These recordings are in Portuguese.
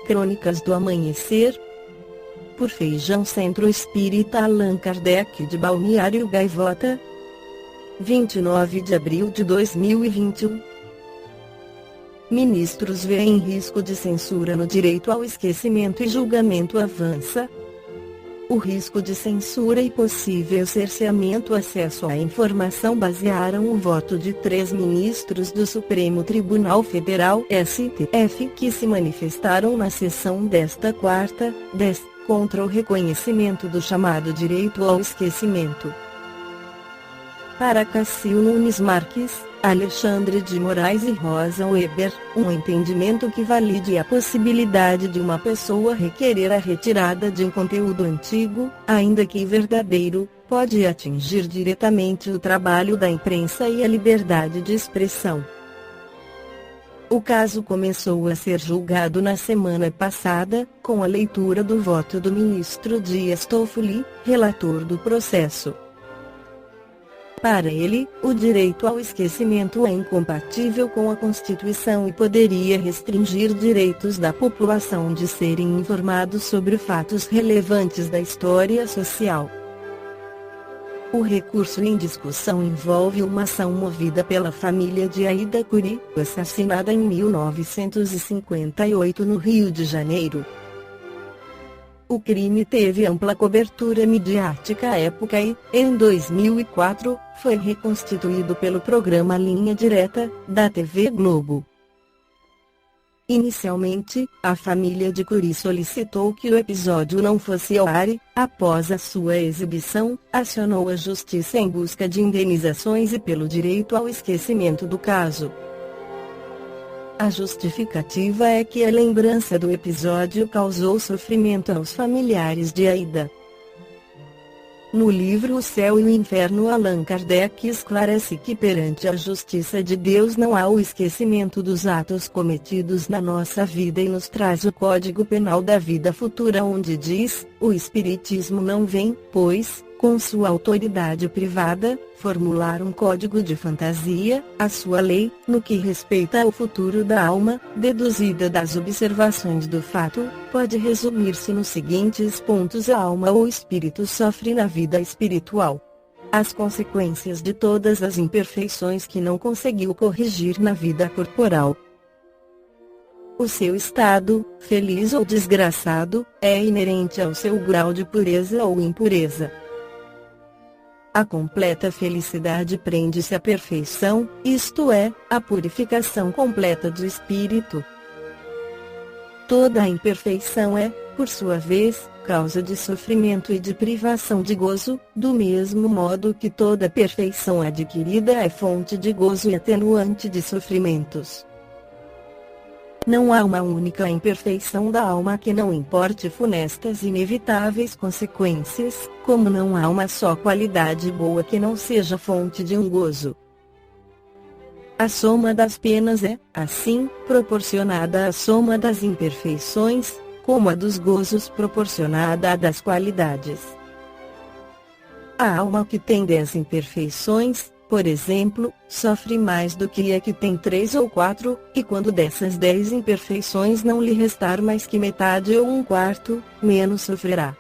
Crônicas do Amanhecer, por Feijão Centro Espírita Allan Kardec de Balneário Gaivota, 29 de abril de 2021. Ministros veem risco de censura no direito ao esquecimento e julgamento avança. O risco de censura e possível cerceamento ao acesso à informação basearam o voto de 3 ministros do Supremo Tribunal Federal (STF) que se manifestaram na sessão desta quarta, contra o reconhecimento do chamado direito ao esquecimento. Para Cássio Nunes Marques, Alexandre de Moraes e Rosa Weber, um entendimento que valide a possibilidade de uma pessoa requerer a retirada de um conteúdo antigo, ainda que verdadeiro, pode atingir diretamente o trabalho da imprensa e a liberdade de expressão. O caso começou a ser julgado na semana passada, com a leitura do voto do ministro Dias Toffoli, relator do processo. Para ele, o direito ao esquecimento é incompatível com a Constituição e poderia restringir direitos da população de serem informados sobre fatos relevantes da história social. O recurso em discussão envolve uma ação movida pela família de Aida Curi, assassinada em 1958 no Rio de Janeiro. O crime teve ampla cobertura midiática à época e, em 2004, foi reconstituído pelo programa Linha Direta, da TV Globo. Inicialmente, a família de Curi solicitou que o episódio não fosse ao ar e, após a sua exibição, acionou a justiça em busca de indenizações e pelo direito ao esquecimento do caso. A justificativa é que a lembrança do episódio causou sofrimento aos familiares de Aida. No livro O Céu e o Inferno, Allan Kardec esclarece que perante a justiça de Deus não há o esquecimento dos atos cometidos na nossa vida e nos traz o Código Penal da Vida Futura, onde diz: o Espiritismo não vem, pois, com sua autoridade privada, formular um código de fantasia, a sua lei, no que respeita ao futuro da alma, deduzida das observações do fato, pode resumir-se nos seguintes pontos: a alma ou espírito sofre na vida espiritual as consequências de todas as imperfeições que não conseguiu corrigir na vida corporal. O seu estado, feliz ou desgraçado, é inerente ao seu grau de pureza ou impureza. A completa felicidade prende-se à perfeição, isto é, à purificação completa do espírito. Toda a imperfeição é, por sua vez, causa de sofrimento e de privação de gozo, do mesmo modo que toda perfeição adquirida é fonte de gozo e atenuante de sofrimentos. Não há uma única imperfeição da alma que não importe funestas e inevitáveis consequências, como não há uma só qualidade boa que não seja fonte de um gozo. A soma das penas é, assim, proporcionada à soma das imperfeições, como a dos gozos proporcionada à das qualidades. A alma que tem 10 imperfeições, por exemplo, sofre mais do que a que tem 3 ou 4, e quando dessas 10 imperfeições não lhe restar mais que metade ou 1/4, menos sofrerá.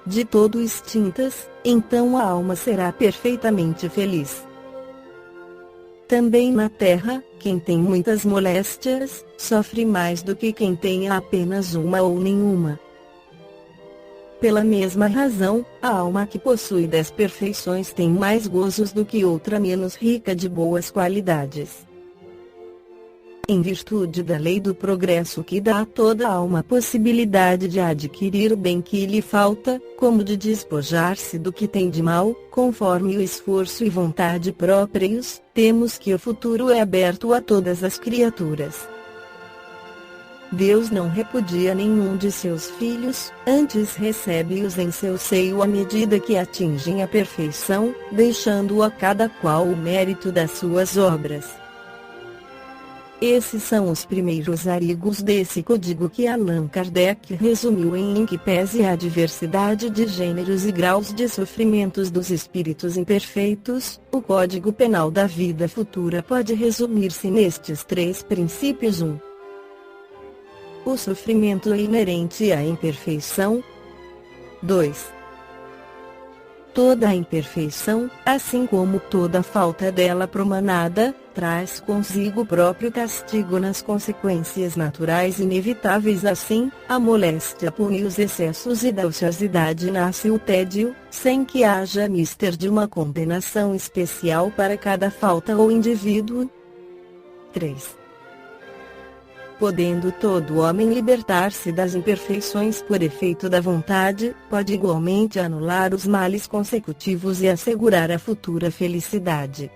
De todo extintas, então a alma será perfeitamente feliz. Também na terra, quem tem muitas moléstias, sofre mais do que quem tenha apenas uma ou nenhuma. Pela mesma razão, a alma que possui 10 perfeições tem mais gozos do que outra menos rica de boas qualidades. Em virtude da lei do progresso que dá a toda alma a possibilidade de adquirir o bem que lhe falta, como de despojar-se do que tem de mal, conforme o esforço e vontade próprios, temos que o futuro é aberto a todas as criaturas. Deus não repudia nenhum de seus filhos, antes recebe-os em seu seio à medida que atingem a perfeição, deixando a cada qual o mérito das suas obras. Esses são os primeiros artigos desse código que Allan Kardec resumiu em que pese a diversidade de gêneros e graus de sofrimentos dos espíritos imperfeitos, o Código Penal da Vida Futura pode resumir-se nestes 3 princípios: 1. o sofrimento é inerente à imperfeição. 2. Toda a imperfeição, assim como toda falta dela promanada, traz consigo o próprio castigo nas consequências naturais inevitáveis. Assim, a moléstia pune os excessos e da ociosidade nasce o tédio, sem que haja mister de uma condenação especial para cada falta ou indivíduo. 3. Podendo todo homem libertar-se das imperfeições por efeito da vontade, pode igualmente anular os males consecutivos e assegurar a futura felicidade.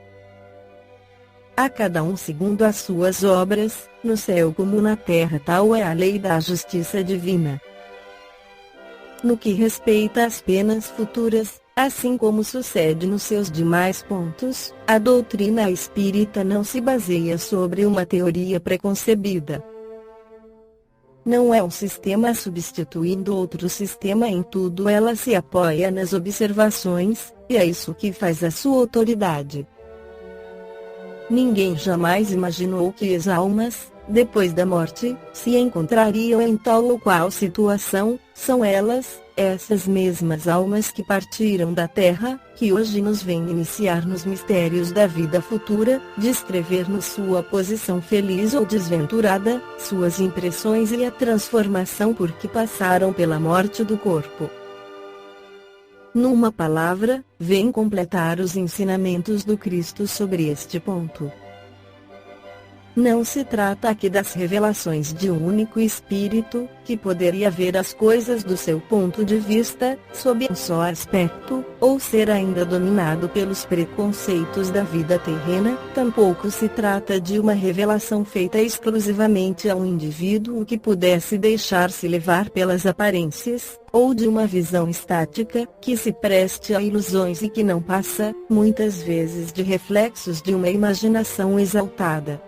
A cada um segundo as suas obras, no céu como na terra, tal é a lei da justiça divina. No que respeita às penas futuras, assim como sucede nos seus demais pontos, a doutrina espírita não se baseia sobre uma teoria preconcebida. Não é um sistema substituindo outro sistema, em tudo ela se apoia nas observações, e é isso que faz a sua autoridade. Ninguém jamais imaginou que as almas, depois da morte, se encontrariam em tal ou qual situação. São elas, essas mesmas almas que partiram da Terra, que hoje nos vêm iniciar nos mistérios da vida futura, descrever-nos sua posição feliz ou desventurada, suas impressões e a transformação por que passaram pela morte do corpo. Numa palavra, vem completar os ensinamentos do Cristo sobre este ponto. Não se trata aqui das revelações de um único espírito, que poderia ver as coisas do seu ponto de vista, sob um só aspecto, ou ser ainda dominado pelos preconceitos da vida terrena. Tampouco se trata de uma revelação feita exclusivamente a um indivíduo que pudesse deixar-se levar pelas aparências, ou de uma visão estática, que se preste a ilusões e que não passa, muitas vezes, de reflexos de uma imaginação exaltada.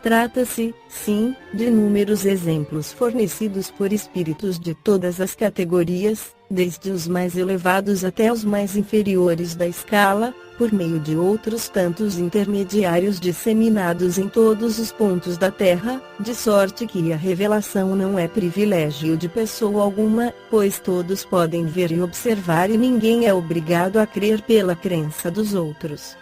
Trata-se, sim, de inúmeros exemplos fornecidos por espíritos de todas as categorias, desde os mais elevados até os mais inferiores da escala, por meio de outros tantos intermediários disseminados em todos os pontos da Terra, de sorte que a revelação não é privilégio de pessoa alguma, pois todos podem ver e observar e ninguém é obrigado a crer pela crença dos outros.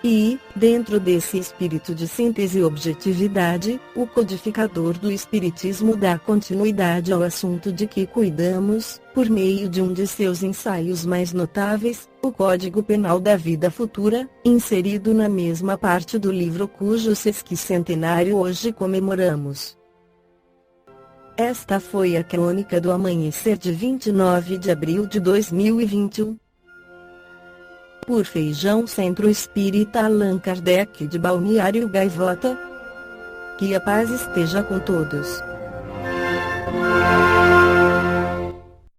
E, dentro desse espírito de síntese e objetividade, o codificador do Espiritismo dá continuidade ao assunto de que cuidamos, por meio de um de seus ensaios mais notáveis, o Código Penal da Vida Futura, inserido na mesma parte do livro cujo sesquicentenário hoje comemoramos. Esta foi a crônica do amanhecer de 29 de abril de 2021. Por Feijão Centro Espírita Allan Kardec de Balneário Gaivota. Que a paz esteja com todos.